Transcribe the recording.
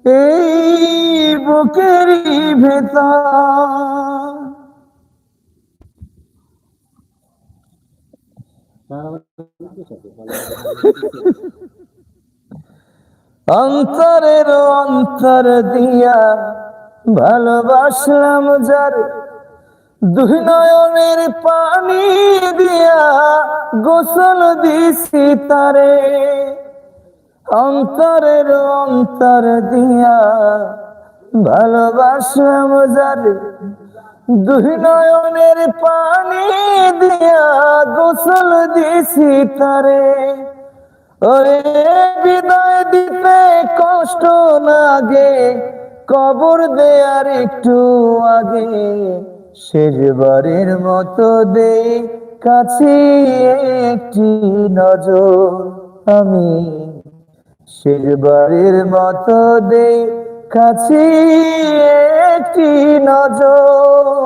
এই বুকেরই ভেতর অন্তরের অন্তর দিয়া ভালোবাসলাম যার, দুই নয়নের পানি দিয়া গোসল দিছি তারে। অন্তরের অন্তর দিয়া ভালোবাসলাম যার, দুই নয়নের পানি দিয়া গোসল দিছি তারে। ওরে বিদায় দিতে কষ্ট লাগে, কবর দেয়ার একটু আগে, শেষবারের মতো দে কাছে একটি নজর। আমি শেষবারের মতো দে কাছে একটি নজর।